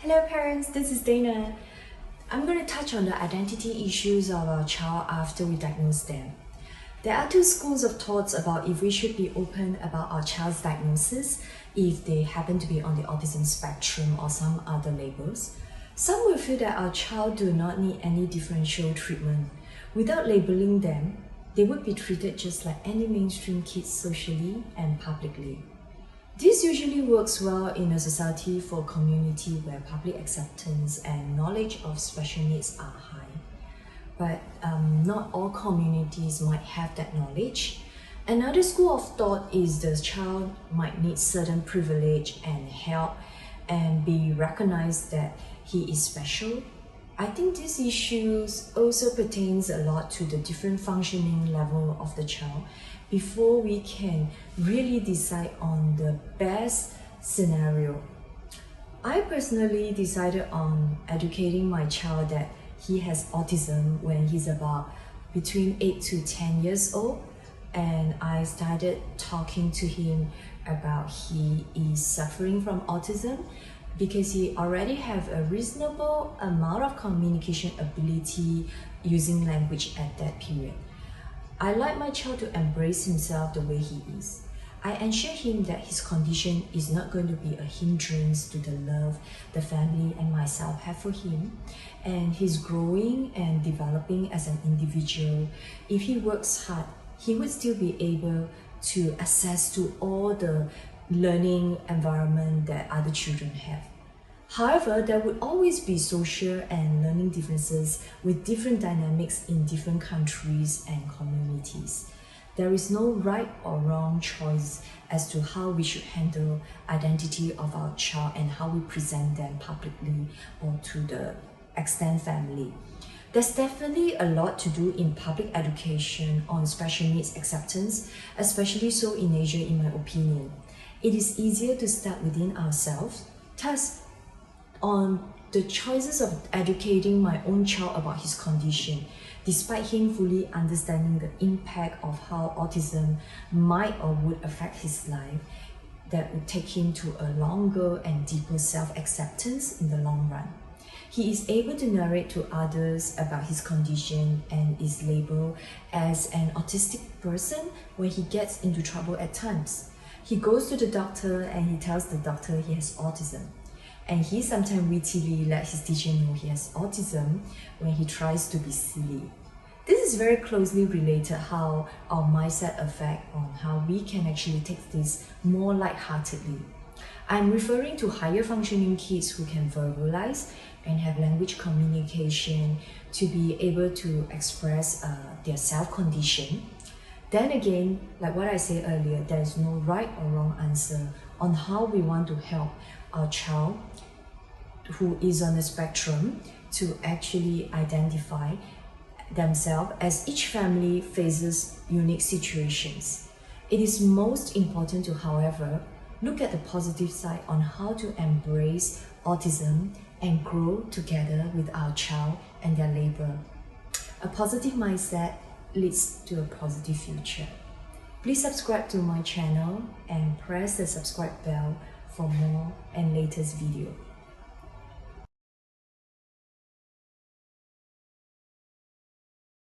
Hello parents, this is Dayna. I'm going to touch on the identity issues of our child after we diagnose them. There are two schools of thoughts about if we should be open about our child's diagnosis if they happen to be on the autism spectrum or some other labels. Some will feel that our child do not need any differential treatment. Without labeling them, they would be treated just like any mainstream kids socially and publicly. This usually works well in a society for a community where public acceptance and knowledge of special needs are high. But not all communities might have that knowledge. Another school of thought is the child might need certain privilege and help and be recognized that he is special. I think these issues also pertains a lot to the different functioning level of the child before we can really decide on the best scenario. I personally decided on educating my child that he has autism when he's about between 8 to 10 years old, and I started talking to him about he is suffering from autism because he already have a reasonable amount of communication ability using language at that period. I like my child to embrace himself the way he is. I ensure him that his condition is not going to be a hindrance to the love the family and myself have for him, and he's growing and developing as an individual. If he works hard, he would still be able to access to all the learning environment that other children have. However, there would always be social and learning differences with different dynamics in different countries and communities. There is no right or wrong choice as to how we should handle identity of our child and how we present them publicly or to the extended family. There's definitely a lot to do in public education on special needs acceptance, especially so in Asia, in my opinion. It is easier to start within ourselves. Thus, on the choices of educating my own child about his condition, despite him fully understanding the impact of how autism might or would affect his life, that would take him to a longer and deeper self-acceptance in the long run. He is able to narrate to others about his condition and is labeled as an autistic person when he gets into trouble at times. He goes to the doctor and he tells the doctor he has autism. And he sometimes wittily let his teacher know he has autism when he tries to be silly. This is very closely related how our mindset affects on how we can actually take this more lightheartedly. I'm referring to higher functioning kids who can verbalize and have language communication to be able to express their self-condition. Then again, like what I said earlier, there is no right or wrong answer on how we want to help our child who is on the spectrum to actually identify themselves, as each family faces unique situations. It is most important to, however, look at the positive side on how to embrace autism and grow together with our child and their label. A positive mindset leads to a positive future. Please subscribe to my channel and press the subscribe bell for more and latest video.